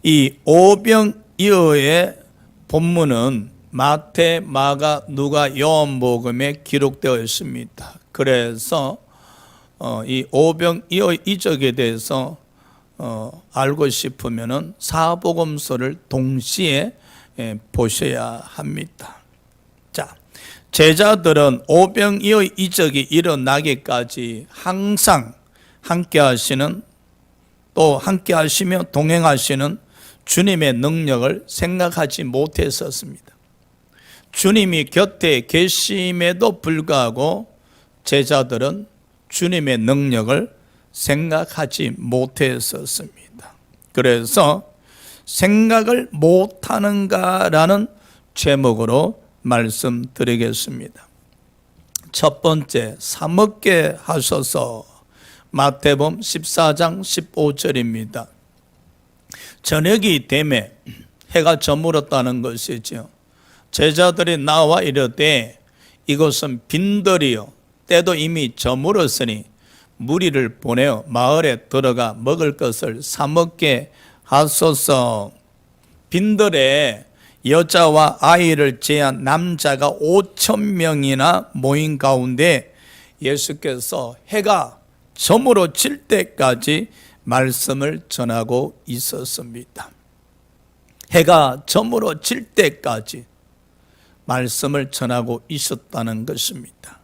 이 오병이어의 본문은 마태, 마가, 누가, 요한복음에 기록되어 있습니다. 그래서 이 오병이어 이적에 대해서 알고 싶으면은 사복음서를 동시에 보셔야 합니다. 자, 제자들은 오병이어 이적이 일어나기까지 항상 함께 하시는, 또 함께 하시며 동행하시는 주님의 능력을 생각하지 못했었습니다. 주님이 곁에 계심에도 불구하고 제자들은 주님의 능력을 생각하지 못했었습니다. 그래서 생각을 못하는가라는 제목으로 말씀드리겠습니다. 첫 번째, 사먹게 하셔서, 마태복음 14장 15절입니다. 저녁이 되매 해가 저물었다는 것이죠. 제자들이 나와 이르되 이곳은 빈들이요 때도 이미 저물었으니 무리를 보내어 마을에 들어가 먹을 것을 사 먹게 하소서. 빈들에 여자와 아이를 제한 남자가 5,000명이나 모인 가운데 예수께서 해가 저물어 질 때까지 말씀을 전하고 있었습니다. 해가 저물어 질 때까지 말씀을 전하고 있었다는 것입니다.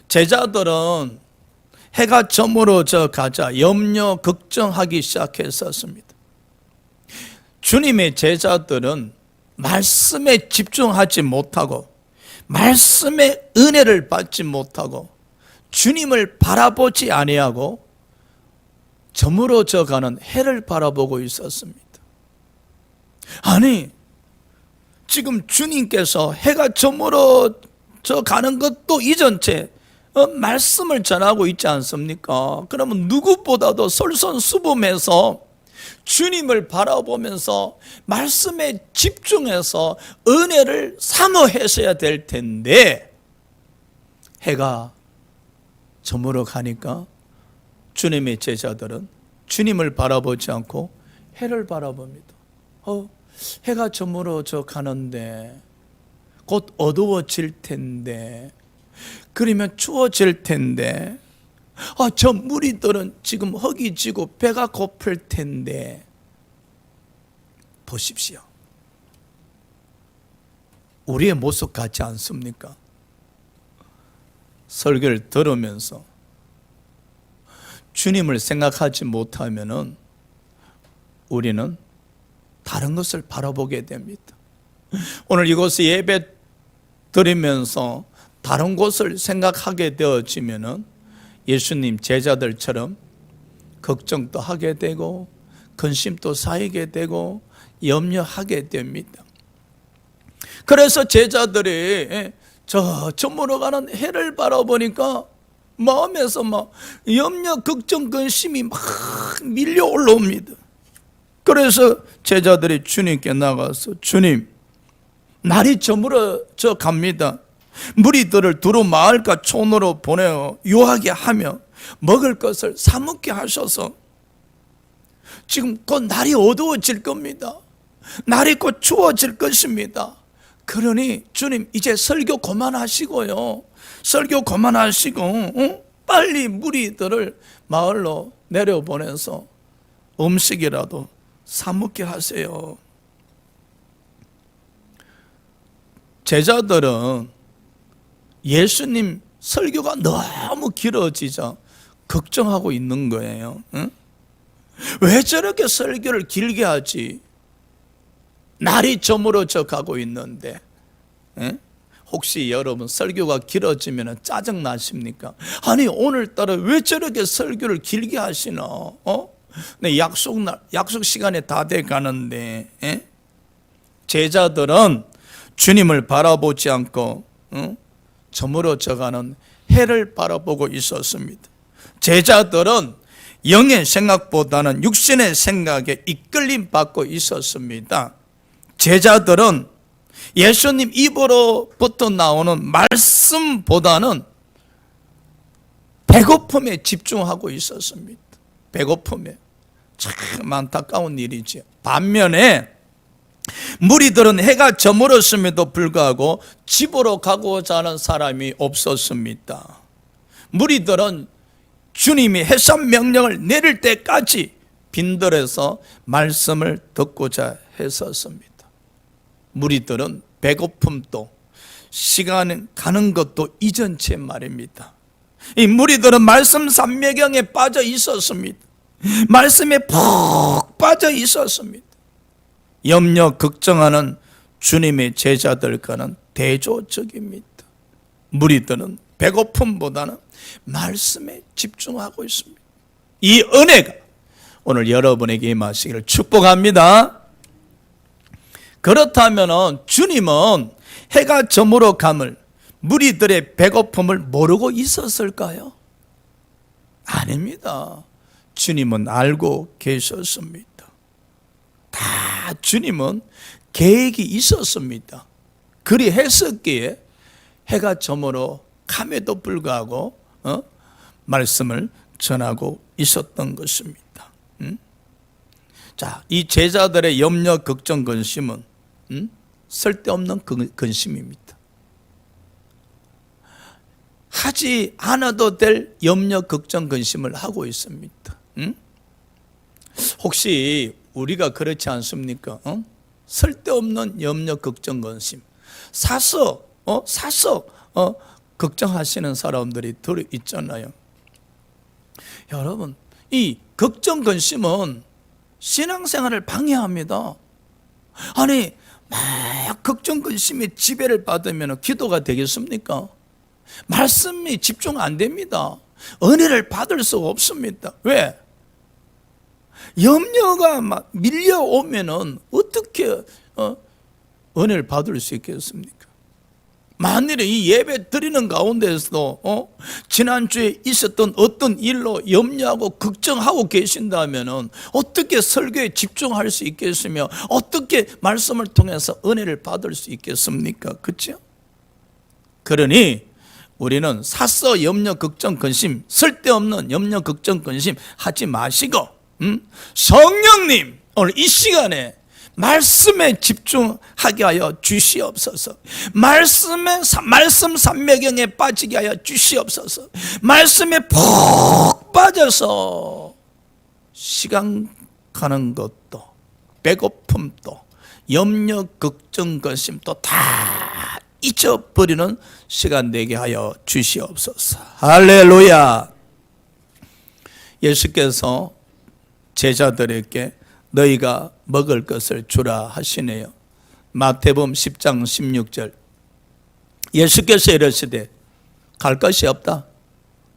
제자들은 해가 저물어져 가자 염려, 걱정하기 시작했었습니다. 주님의 제자들은 말씀에 집중하지 못하고 말씀의 은혜를 받지 못하고 주님을 바라보지 아니하고 저물어져 가는 해를 바라보고 있었습니다. 아니, 지금 주님께서 해가 저물어져 가는 것도 이전째 말씀을 전하고 있지 않습니까? 그러면 누구보다도 솔선수범해서 주님을 바라보면서 말씀에 집중해서 은혜를 사모하셔야 될 텐데, 해가 저물어 가니까 주님의 제자들은 주님을 바라보지 않고 해를 바라봅니다. 해가 저물어져 가는데 곧 어두워질 텐데, 그러면 추워질 텐데, 저 무리들은 지금 허기지고 배가 고플 텐데. 보십시오. 우리의 모습 같지 않습니까? 설교를 들으면서 주님을 생각하지 못하면은 우리는 다른 것을 바라보게 됩니다. 오늘 이곳에 예배 드리면서 다른 곳을 생각하게 되어지면은 예수님 제자들처럼 걱정도 하게 되고 근심도 쌓이게 되고 염려하게 됩니다. 그래서 제자들이 저물어가는 해를 바라보니까 마음에서 막 염려, 걱정, 근심이 막 밀려 올라옵니다. 그래서 제자들이 주님께 나가서, 주님, 날이 저물어져 갑니다. 무리들을 두루 마을과 촌으로 보내어 유하게 하며 먹을 것을 사 먹게 하셔서, 지금 곧 날이 어두워질 겁니다. 날이 곧 추워질 것입니다. 그러니 주님, 이제 설교 그만하시고요, 설교 그만하시고 빨리 무리들을 마을로 내려보내서 음식이라도 사 먹게 하세요. 제자들은 예수님 설교가 너무 길어지자 걱정하고 있는 거예요. 왜 저렇게 설교를 길게 하지? 날이 저물어져 가고 있는데. 혹시 여러분 설교가 길어지면 짜증 나십니까? 아니, 오늘따라 왜 저렇게 설교를 길게 하시나? 내 약속 시간에 다 돼 가는데. 제자들은 주님을 바라보지 않고 저물어져가는 해를 바라보고 있었습니다. 제자들은 영의 생각보다는 육신의 생각에 이끌림 받고 있었습니다. 제자들은 예수님 입으로부터 나오는 말씀보다는 배고픔에 집중하고 있었습니다. 배고픔에. 참 안타까운 일이죠. 반면에 무리들은 해가 저물었음에도 불구하고 집으로 가고자 하는 사람이 없었습니다. 무리들은 주님이 해산 명령을 내릴 때까지 빈들에서 말씀을 듣고자 했었습니다. 무리들은 배고픔도 시간 가는 것도 잊은 채 말입니다. 이 무리들은 말씀 삼매경에 빠져 있었습니다. 말씀에 푹 빠져 있었습니다. 염려 걱정하는 주님의 제자들과는 대조적입니다. 무리들은 배고픔보다는 말씀에 집중하고 있습니다. 이 은혜가 오늘 여러분에게 임하시기를 축복합니다. 그렇다면 주님은 해가 저물어 감을 무리들의 배고픔을 모르고 있었을까요? 아닙니다. 주님은 알고 계셨습니다. 다 주님은 계획이 있었습니다. 그리 했었기에 해가 저물어 감에도 불구하고 말씀을 전하고 있었던 것입니다. 자, 이 제자들의 염려, 걱정, 근심은 쓸데없는 근심입니다. 하지 않아도 될 염려, 걱정, 근심을 하고 있습니다. 혹시 우리가 그렇지 않습니까? 쓸데없는 염려, 걱정, 근심 사서 걱정하시는 사람들이 들 있잖아요. 여러분, 이 걱정, 근심은 신앙생활을 방해합니다. 아니, 막 걱정, 근심에 지배를 받으면 기도가 되겠습니까? 말씀이 집중 안 됩니다. 은혜를 받을 수가 없습니다. 왜? 염려가 막 밀려오면은 어떻게 은혜를 받을 수 있겠습니까? 만일에 이 예배 드리는 가운데서도 지난주에 있었던 어떤 일로 염려하고 걱정하고 계신다면은 어떻게 설교에 집중할 수 있겠으며 어떻게 말씀을 통해서 은혜를 받을 수 있겠습니까? 그렇죠? 그러니 우리는 사서 염려, 걱정, 근심, 쓸데없는 염려, 걱정, 근심 하지 마시고 성령님 오늘 이 시간에 말씀에 집중하게 하여 주시옵소서. 말씀 삼매경에 빠지게 하여 주시옵소서. 말씀에 푹 빠져서 시간 가는 것도 배고픔도 염려, 걱정, 근심도 다 잊어버리는 시간 되게 하여 주시옵소서. 할렐루야. 예수께서 제자들에게 너희가 먹을 것을 주라 하시네요. 마태복음 10장 16절 예수께서 이르시되 갈 것이 없다.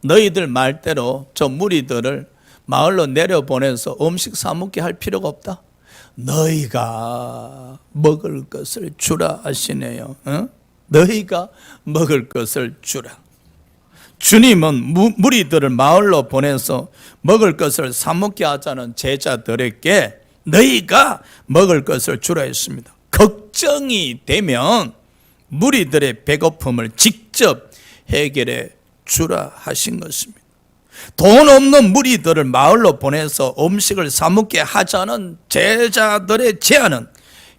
너희들 말대로 저 무리들을 마을로 내려보내서 음식 사 먹게 할 필요가 없다. 너희가 먹을 것을 주라 하시네요. 너희가 먹을 것을 주라. 주님은 무리들을 마을로 보내서 먹을 것을 사 먹게 하자는 제자들에게 너희가 먹을 것을 주라 했습니다. 걱정이 되면 무리들의 배고픔을 직접 해결해 주라 하신 것입니다. 돈 없는 무리들을 마을로 보내서 음식을 사 먹게 하자는 제자들의 제안은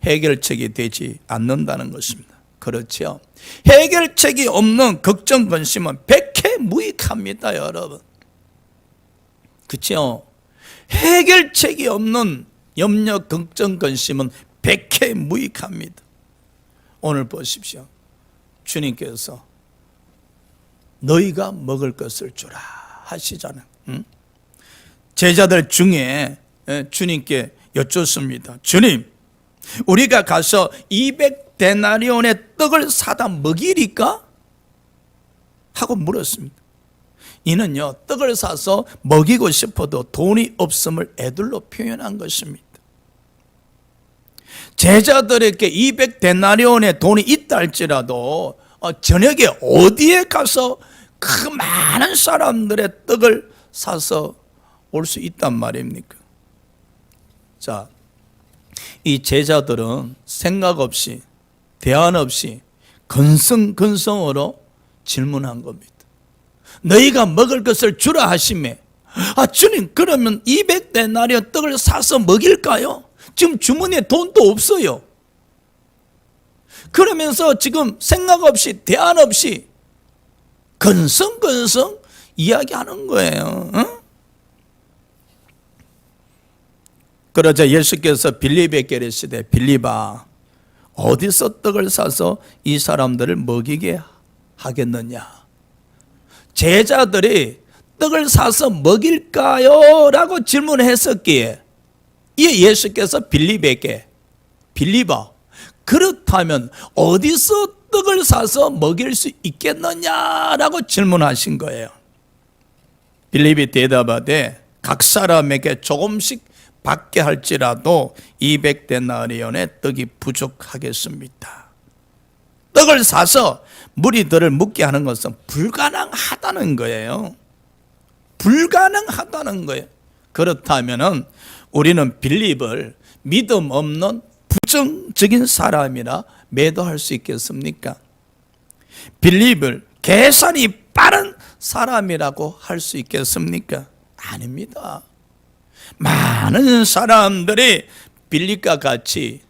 해결책이 되지 않는다는 것입니다. 그렇죠? 해결책이 없는 걱정, 근심은 백해무익합니다, 여러분. 그렇죠? 해결책이 없는 염려, 걱정, 근심은 백해무익합니다. 오늘 보십시오. 주님께서 너희가 먹을 것을 주라 하시잖아요. 제자들 중에 주님께 여쭙습니다. 주님, 우리가 가서 200데나리온의 떡을 사다 먹이리까? 하고 물었습니다. 이는요, 떡을 사서 먹이고 싶어도 돈이 없음을 애들로 표현한 것입니다. 제자들에게 200데나리온의 돈이 있다 할지라도 저녁에 어디에 가서 그 많은 사람들의 떡을 사서 올 수 있단 말입니까? 자, 이 제자들은 생각 없이 대안 없이 근성으로 질문한 겁니다. 너희가 먹을 것을 주라 하시매 주님, 그러면 200데나리온 떡을 사서 먹일까요? 지금 주머니에 돈도 없어요. 그러면서 지금 생각 없이, 대안 없이 건성건성 이야기하는 거예요. 그러자 예수께서 빌립에게 이르시되, 빌립아, 어디서 떡을 사서 이 사람들을 먹이게 하겠느냐? 제자들이 떡을 사서 먹일까요? 라고 질문했었기에 이에 예수께서 빌립에게, 빌립아, 그렇다면 어디서 떡을 사서 먹일 수 있겠느냐라고 질문하신 거예요. 빌립이 대답하되, 각 사람에게 조금씩 받게 할지라도 200데나리온의 떡이 부족하겠습니다. 떡을 사서 무리들을 먹게 하는 것은 불가능하다는 거예요. 불가능하다는 거예요. 그렇다면 우리는 빌립을 믿음 없는 부정적인 사람이라 매도할 수 있겠습니까? 빌립을 계산이 빠른 사람이라고 할 수 있겠습니까? 아닙니다. 많은 사람들이 빌립과 같이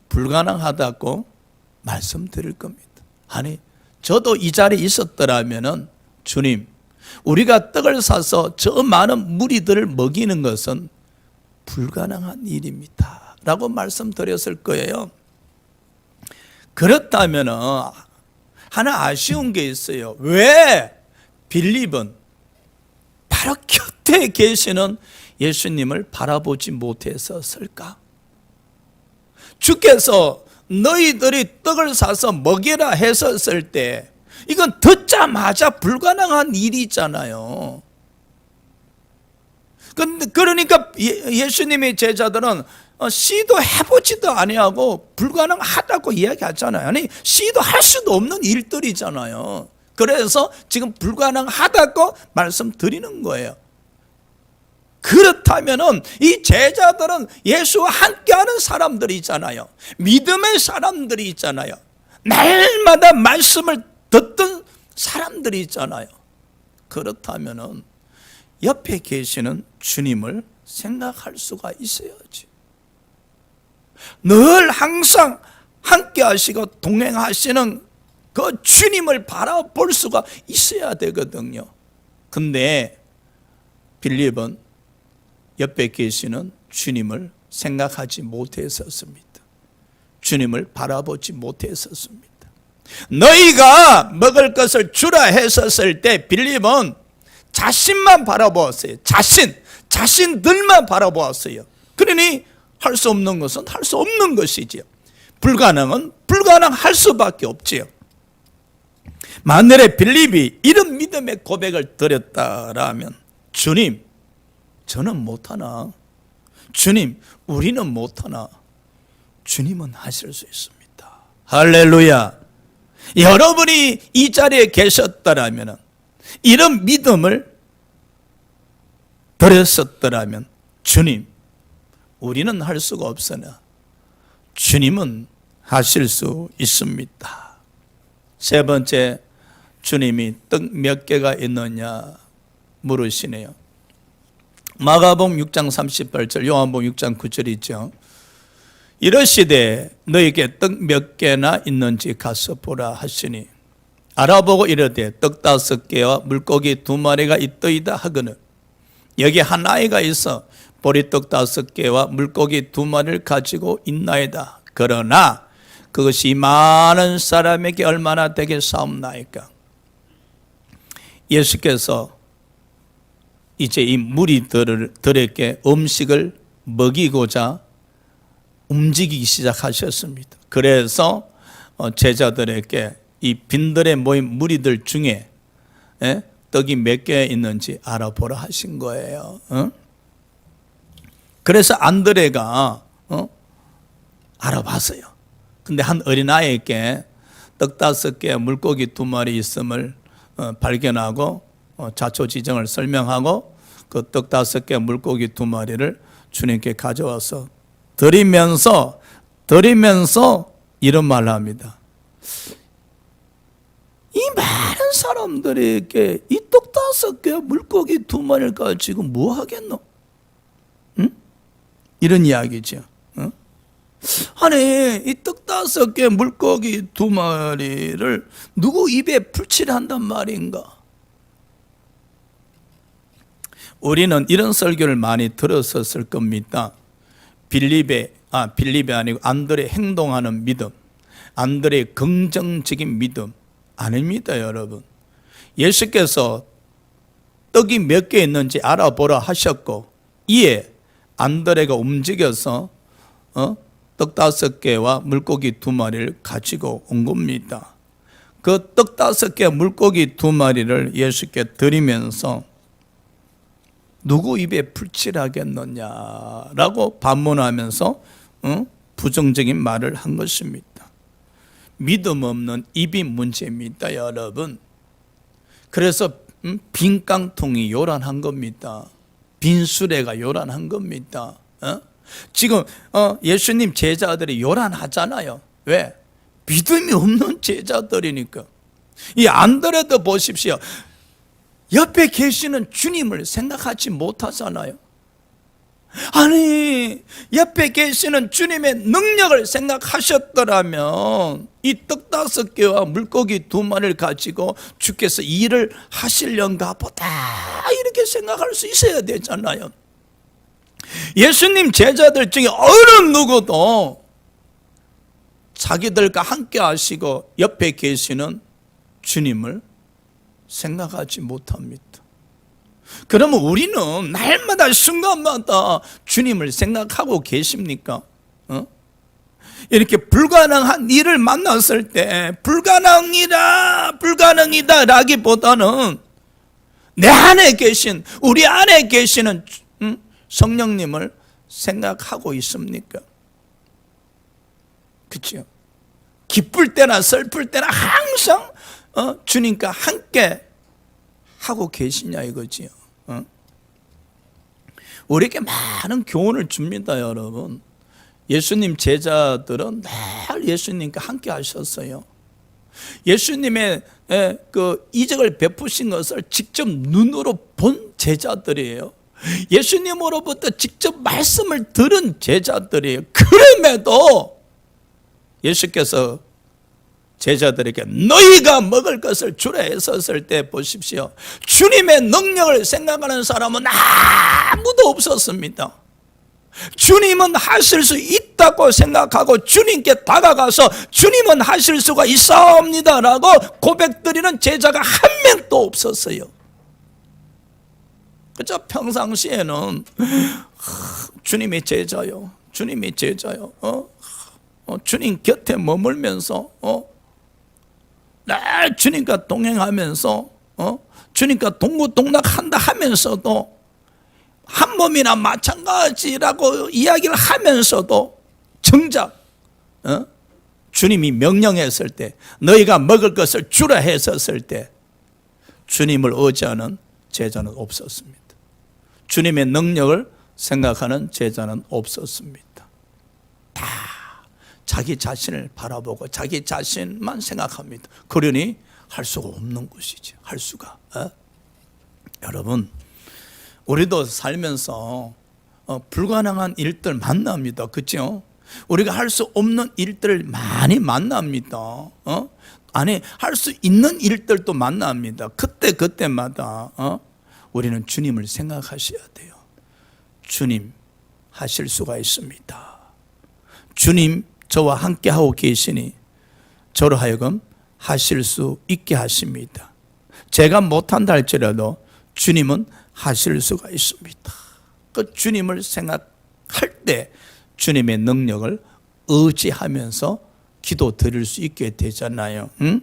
불가능하다고 말씀드릴 겁니다. 아니, 저도 이 자리에 있었더라면 주님, 우리가 떡을 사서 저 많은 무리들을 먹이는 것은 불가능한 일입니다 라고 말씀드렸을 거예요. 그렇다면 하나 아쉬운 게 있어요. 왜 빌립은 바로 곁에 계시는 예수님을 바라보지 못했었을까? 주께서 너희들이 떡을 사서 먹이라 했었을 때 이건 듣자마자 불가능한 일이잖아요. 그러니까 예수님의 제자들은 시도해보지도 아니하고 불가능하다고 이야기하잖아요. 아니, 시도할 수도 없는 일들이잖아요. 그래서 지금 불가능하다고 말씀드리는 거예요. 그렇다면 이 제자들은 예수와 함께하는 사람들이잖아요. 믿음의 사람들이 있잖아요. 날마다 말씀을 듣던 사람들이 있잖아요. 그렇다면 옆에 계시는 주님을 생각할 수가 있어야지. 늘 항상 함께 하시고 동행하시는 그 주님을 바라볼 수가 있어야 되거든요. 근데 빌립은 옆에 계시는 주님을 생각하지 못했었습니다. 주님을 바라보지 못했었습니다. 너희가 먹을 것을 주라 했었을 때 빌립은 자신만 바라보았어요. 자신들만 바라보았어요. 그러니 할 수 없는 것은 할 수 없는 것이지요. 불가능은 불가능할 수밖에 없지요. 만일에 빌립이 이런 믿음의 고백을 드렸다라면, 주님, 저는 못하나? 주님, 우리는 못하나? 주님은 하실 수 있습니다. 할렐루야. 여러분이 이 자리에 계셨더라면, 이런 믿음을 드렸었더라면, 주님, 우리는 할 수가 없으나 주님은 하실 수 있습니다. 세 번째, 주님이 떡 몇 개가 있느냐 물으시네요. 마가복음 6장 38절, 요한복음 6장 9절 있죠. 이러시되 너에게 떡 몇 개나 있는지 가서 보라 하시니 알아보고 이르되 떡 5개와 물고기 2마리가 있더이다 하거늘 여기 한 아이가 있어 보리떡 5개와 물고기 2마리를 가지고 있나이다. 그러나 그것이 많은 사람에게 얼마나 되겠사옵나이까. 예수께서 이제 이 무리들에게 음식을 먹이고자 움직이기 시작하셨습니다. 그래서 제자들에게 이 빈들에 모인 무리들 중에 떡이 몇 개 있는지 알아보라 하신 거예요. 그래서 안드레가 알아봤어요. 근데 한 어린아이에게 떡 5개, 물고기 2마리 있음을 발견하고 자초지정을 설명하고 그 떡 5개, 물고기 2마리를 주님께 가져와서 드리면서 이런 말을 합니다. 이 많은 사람들에게 이 떡 5개, 물고기 2마리를 가지고 뭐 하겠노? 응? 이런 이야기죠. 응? 아니, 이 떡 5개, 물고기 2마리를 누구 입에 풀칠을 한단 말인가? 우리는 이런 설교를 많이 들었었을 겁니다. 빌립이 아니고 안드레 행동하는 믿음, 안드레 긍정적인 믿음 아닙니다, 여러분. 예수께서 떡이 몇 개 있는지 알아보라 하셨고, 이에 안드레가 움직여서 떡 5개와 물고기 2마리를 가지고 온 겁니다. 그 떡 5개, 물고기 2마리를 예수께 드리면서 누구 입에 풀칠하겠느냐라고 반문하면서 부정적인 말을 한 것입니다. 믿음 없는 입이 문제입니다, 여러분. 그래서 빈 깡통이 요란한 겁니다. 빈 수레가 요란한 겁니다. 지금 예수님 제자들이 요란하잖아요. 왜? 믿음이 없는 제자들이니까. 이 안드레도 보십시오. 옆에 계시는 주님을 생각하지 못하잖아요. 아니, 옆에 계시는 주님의 능력을 생각하셨더라면 이 떡 5개와 물고기 2마리를 가지고 주께서 일을 하시려는가 보다 이렇게 생각할 수 있어야 되잖아요. 예수님 제자들 중에 어느 누구도 자기들과 함께 하시고 옆에 계시는 주님을 생각하지 못합니다. 그러면 우리는 날마다 순간마다 주님을 생각하고 계십니까? 이렇게 불가능한 일을 만났을 때 불가능이다 라기보다는 내 안에 계신, 우리 안에 계시는 성령님을 생각하고 있습니까? 그렇죠? 기쁠 때나 슬플 때나 항상 주님과 함께 하고 계시냐 이거지요. 우리에게 많은 교훈을 줍니다, 여러분. 예수님 제자들은 늘 예수님과 함께 하셨어요. 예수님의 그 이적을 베푸신 것을 직접 눈으로 본 제자들이에요. 예수님으로부터 직접 말씀을 들은 제자들이에요. 그럼에도 예수께서 제자들에게 너희가 먹을 것을 주라 했었을 때 보십시오. 주님의 능력을 생각하는 사람은 아무도 없었습니다. 주님은 하실 수 있다고 생각하고 주님께 다가가서 주님은 하실 수가 있사옵니다라고 고백드리는 제자가 한 명도 없었어요. 그저 평상시에는 주님이 제자요, 주님이 제자요, 주님 곁에 머물면서 날 주님과 동행하면서 주님과 동고동락한다 하면서도 한 몸이나 마찬가지라고 이야기를 하면서도 정작 주님이 명령했을 때, 너희가 먹을 것을 주라 했었을 때 주님을 의지하는 제자는 없었습니다. 주님의 능력을 생각하는 제자는 없었습니다. 다 자기 자신을 바라보고 자기 자신만 생각합니다. 그러니 할 수가 없는 것이죠. 할 수가. 여러분, 우리도 살면서 불가능한 일들 만납니다. 그렇죠? 우리가 할 수 없는 일들 많이 만납니다. 아니, 할 수 있는 일들도 만납니다. 그때마다 우리는 주님을 생각하셔야 돼요. 주님 하실 수가 있습니다. 주님 저와 함께 하고 계시니 저로 하여금 하실 수 있게 하십니다. 제가 못한다 할지라도 주님은 하실 수가 있습니다. 그 주님을 생각할 때 주님의 능력을 의지하면서 기도 드릴 수 있게 되잖아요. 응?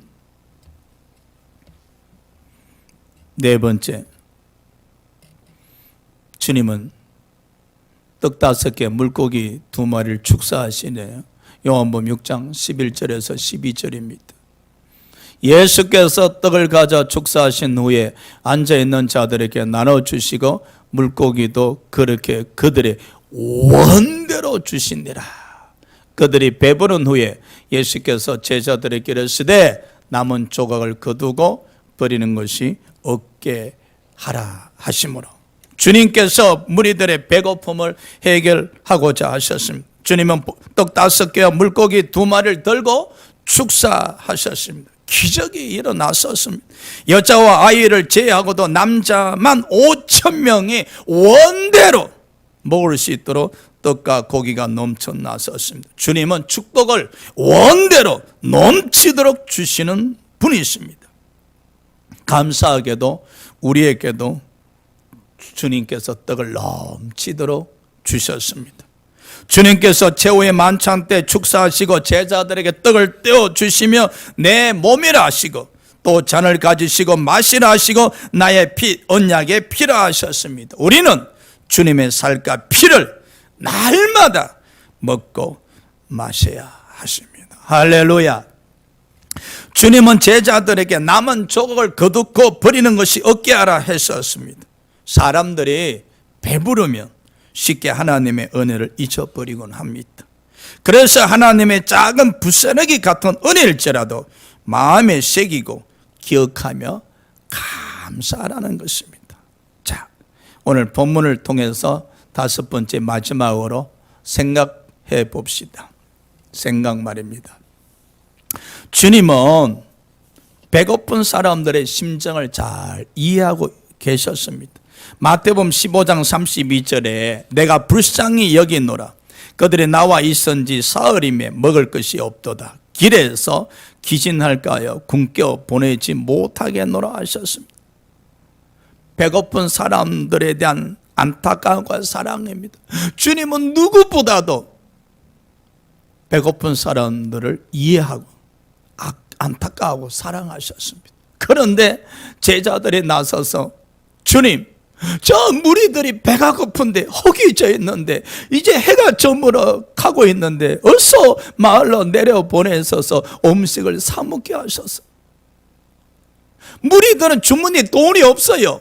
네 번째, 주님은 떡 5개, 물고기 2마리를 축사하시네요. 요한복음 6장 11절에서 12절입니다. 예수께서 떡을 가져 축사하신 후에 앉아있는 자들에게 나눠주시고 물고기도 그렇게 그들의 원대로 주시니라. 그들이 배부른 후에 예수께서 제자들에게 이르시되 남은 조각을 거두고 버리는 것이 없게 하라 하심으로 주님께서 무리들의 배고픔을 해결하고자 하셨습니다. 주님은 떡 5개와 물고기 2마리를 들고 축사하셨습니다. 기적이 일어났었습니다. 여자와 아이를 제외하고도 남자만 5,000명이 원대로 먹을 수 있도록 떡과 고기가 넘쳐났었습니다. 주님은 축복을 원대로 넘치도록 주시는 분이십니다. 감사하게도 우리에게도 주님께서 떡을 넘치도록 주셨습니다. 주님께서 최후의 만찬 때 축사하시고 제자들에게 떡을 떼어 주시며 내 몸이라 하시고 또 잔을 가지시고 마시라 하시고 나의 피 언약의 피라 하셨습니다. 우리는 주님의 살과 피를 날마다 먹고 마셔야 하십니다. 할렐루야. 주님은 제자들에게 남은 조각을 거두고 버리는 것이 없게 하라 했었습니다. 사람들이 배부르면 쉽게 하나님의 은혜를 잊어버리곤 합니다. 그래서 하나님의 작은 부스러기 같은 은혜일지라도 마음에 새기고 기억하며 감사하라는 것입니다. 자, 오늘 본문을 통해서 5번째 마지막으로 생각해 봅시다. 생각 말입니다. 주님은 배고픈 사람들의 심정을 잘 이해하고 계셨습니다. 마태복음 15장 32절에 내가 불쌍히 여기노라 그들이 나와 있은지 사흘이며 먹을 것이 없도다 길에서 기진할까 하여 굶겨 보내지 못하겠노라 하셨습니다. 배고픈 사람들에 대한 안타까움과 사랑입니다. 주님은 누구보다도 배고픈 사람들을 이해하고 안타까워하고 사랑하셨습니다. 그런데 제자들이 나서서 주님, 저 무리들이 배가 고픈데 허기져 있는데 이제 해가 저물어 가고 있는데 어서 마을로 내려보내셔서 음식을 사 먹게 하셔서. 무리들은 주머니에 돈이 없어요.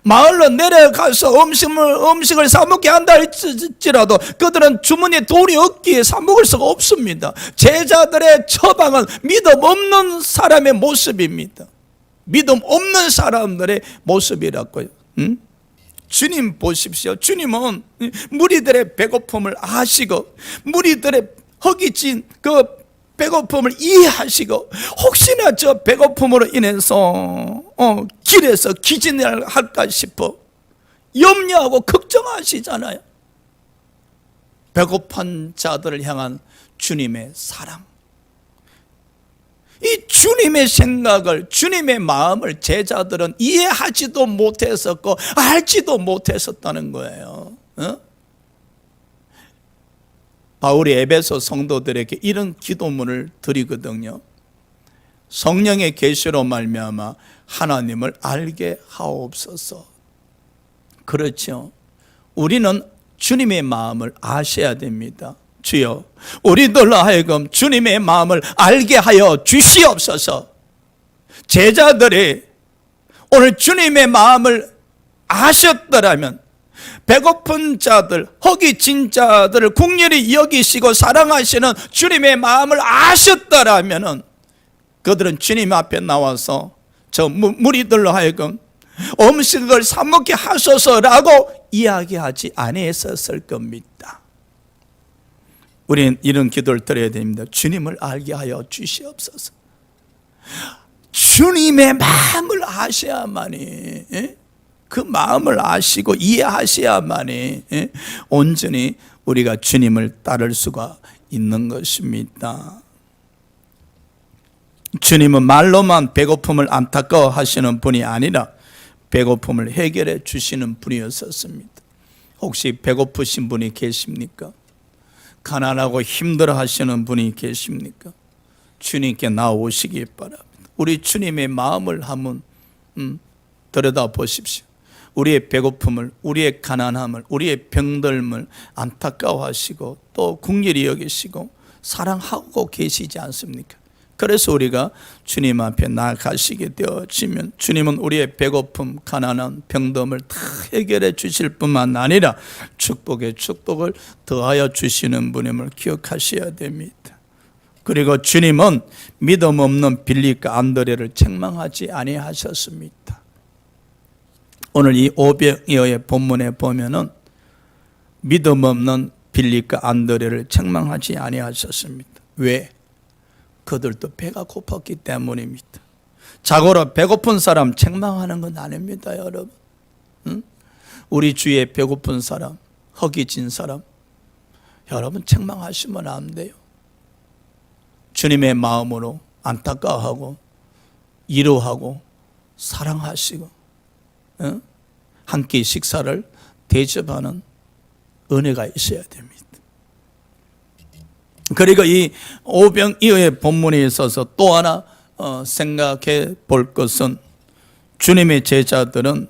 마을로 내려가서 음식을 사 먹게 한다 할지라도 그들은 주머니에 돈이 없기에 사 먹을 수가 없습니다. 제자들의 처방은 믿음 없는 사람의 모습입니다. 믿음 없는 사람들의 모습이라고요. 주님 보십시오. 주님은 무리들의 배고픔을 아시고 무리들의 허기진 그 배고픔을 이해하시고 혹시나 저 배고픔으로 인해서 길에서 기진을 할까 싶어 염려하고 걱정하시잖아요. 배고픈 자들을 향한 주님의 사랑, 이 주님의 생각을, 주님의 마음을 제자들은 이해하지도 못했었고 알지도 못했었다는 거예요. 바울이 에베소 성도들에게 이런 기도문을 드리거든요. 성령의 계시로 말미암아 하나님을 알게 하옵소서. 그렇죠. 우리는 주님의 마음을 아셔야 됩니다. 주여, 우리들로 하여금 주님의 마음을 알게 하여 주시옵소서. 제자들이 오늘 주님의 마음을 아셨더라면 배고픈 자들, 허기진 자들을 긍휼히 여기시고 사랑하시는 주님의 마음을 아셨더라면 그들은 주님 앞에 나와서 저 무리들로 하여금 음식을 사 먹게 하소서라고 이야기하지 않았었을 겁니다. 우리는 이런 기도를 드려야 됩니다. 주님을 알게 하여 주시옵소서. 주님의 마음을 아셔야만이, 그 마음을 아시고 이해하셔야만이 온전히 우리가 주님을 따를 수가 있는 것입니다. 주님은 말로만 배고픔을 안타까워 하시는 분이 아니라 배고픔을 해결해 주시는 분이었습니다. 혹시 배고프신 분이 계십니까? 가난하고 힘들어 하시는 분이 계십니까? 주님께 나오시기 바랍니다. 우리 주님의 마음을 한번 들여다 보십시오. 우리의 배고픔을, 우리의 가난함을, 우리의 병들음을 안타까워하시고 또 긍휼히 여기시고 사랑하고 계시지 않습니까? 그래서 우리가 주님 앞에 나아가시게 되어지면 주님은 우리의 배고픔, 가난한 병듦을 다 해결해 주실 뿐만 아니라 축복에 축복을 더하여 주시는 분임을 기억하셔야 됩니다. 그리고 주님은 믿음 없는 빌립과 안드레를 책망하지 아니하셨습니다. 오늘 이 오병이어의 본문에 보면은 믿음 없는 빌립과 안드레를 책망하지 아니하셨습니다. 왜? 그들도 배가 고팠기 때문입니다. 자고로 배고픈 사람 책망하는 건 아닙니다, 여러분. 응? 우리 주위에 배고픈 사람, 허기진 사람, 여러분 책망하시면 안 돼요. 주님의 마음으로 안타까워하고 위로하고 사랑하시고 한 끼 식사를 대접하는 은혜가 있어야 됩니다. 그리고 이 오병이어의 본문에 있어서 또 하나 생각해 볼 것은 주님의 제자들은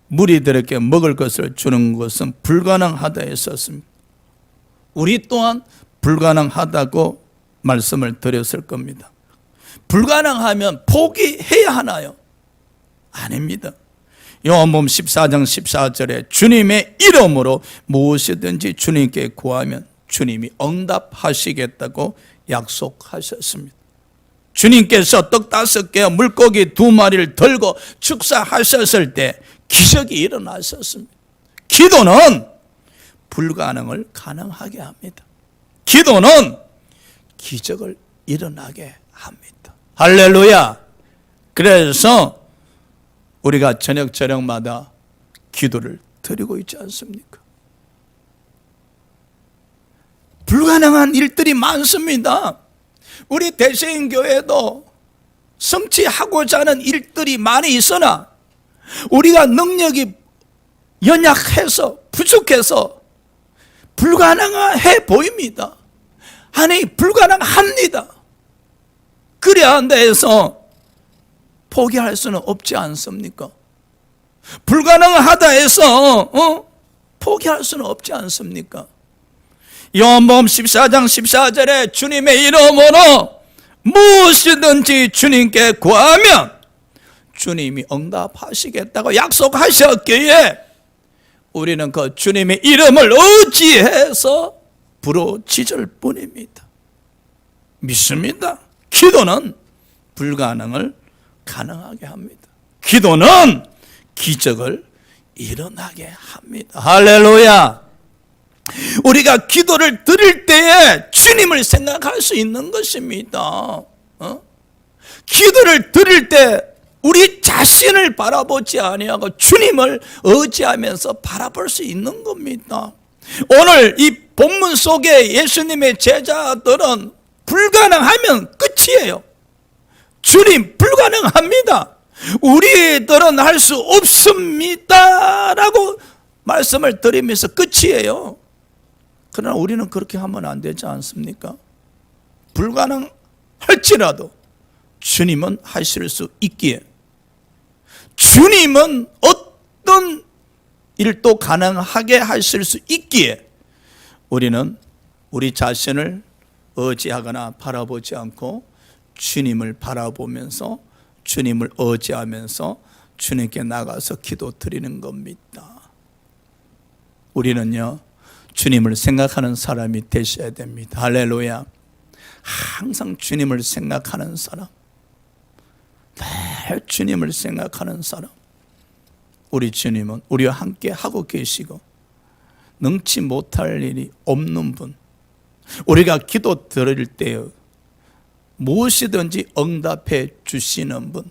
무리들에게 먹을 것을 주는 것은 불가능하다 했었습니다. 우리 또한 불가능하다고 말씀을 드렸을 겁니다. 불가능하면 포기해야 하나요? 아닙니다. 요한복음 14장 14절에 주님의 이름으로 무엇이든지 주님께 구하면 주님이 응답하시겠다고 약속하셨습니다. 주님께서 떡 5개와 물고기 2마리를 들고 축사하셨을 때 기적이 일어났었습니다. 기도는 불가능을 가능하게 합니다. 기도는 기적을 일어나게 합니다. 할렐루야. 그래서 우리가 저녁마다 기도를 드리고 있지 않습니까? 불가능한 일들이 많습니다. 우리 대세인교회도 성취하고자 하는 일들이 많이 있으나 우리가 능력이 연약해서 부족해서 불가능해 보입니다. 아니 불가능합니다. 그래야 한다 해서 포기할 수는 없지 않습니까? 불가능하다 해서 포기할 수는 없지 않습니까? 요한복음 14장 14절에 주님의 이름으로 무엇이든지 주님께 구하면 주님이 응답하시겠다고 약속하셨기에 우리는 그 주님의 이름을 의지해서 부르짖을 뿐입니다. 믿습니다. 기도는 불가능을 가능하게 합니다. 기도는 기적을 일어나게 합니다. 할렐루야. 우리가 기도를 드릴 때에 주님을 생각할 수 있는 것입니다. 기도를 드릴 때 우리 자신을 바라보지 아니하고 주님을 의지하면서 바라볼 수 있는 겁니다. 오늘 이 본문 속에 예수님의 제자들은 불가능하면 끝이에요. 주님 불가능합니다. 우리들은 할 수 없습니다 라고 말씀을 드리면서 끝이에요. 그러나 우리는 그렇게 하면 안 되지 않습니까? 불가능할지라도 주님은 하실 수 있기에, 주님은 어떤 일도 가능하게 하실 수 있기에 우리는 우리 자신을 의지하거나 바라보지 않고 주님을 바라보면서 주님을 의지하면서 주님께 나가서 기도 드리는 겁니다. 우리는요 주님을 생각하는 사람이 되셔야 됩니다. 할렐루야. 항상 주님을 생각하는 사람, 늘 주님을 생각하는 사람. 우리 주님은 우리와 함께 하고 계시고 능치 못할 일이 없는 분, 우리가 기도 드릴 때 무엇이든지 응답해 주시는 분,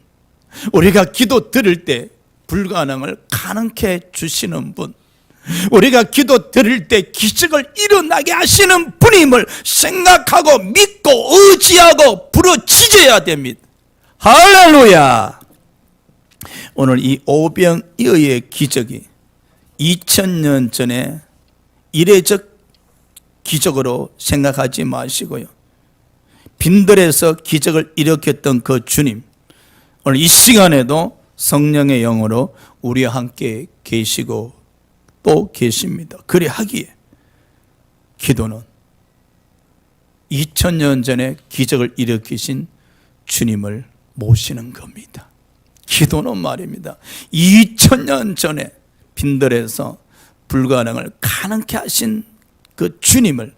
우리가 기도 드릴 때 불가능을 가능케 해 주시는 분, 우리가 기도 드릴 때 기적을 일어나게 하시는 분임을 생각하고 믿고 의지하고 부르짖어야 됩니다. 할렐루야. 오늘 이 오병이어의 기적이 2000년 전에 이례적 기적으로 생각하지 마시고요, 빈들에서 기적을 일으켰던 그 주님, 오늘 이 시간에도 성령의 영으로 우리와 함께 계시고 또 계십니다. 그래 하기에 기도는 2000년 전에 기적을 일으키신 주님을 모시는 겁니다. 기도는 말입니다, 2000년 전에 빈들에서 불가능을 가능케 하신 그 주님을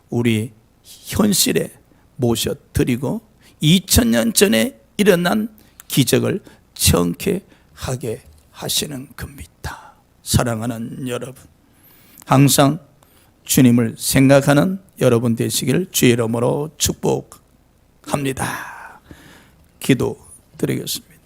우리 현실에 모셔드리고 2000년 전에 일어난 기적을 청케 하게 하시는 겁니다. 사랑하는 여러분, 항상 주님을 생각하는 여러분 되시길 주의 이름으로 축복합니다. 기도드리겠습니다.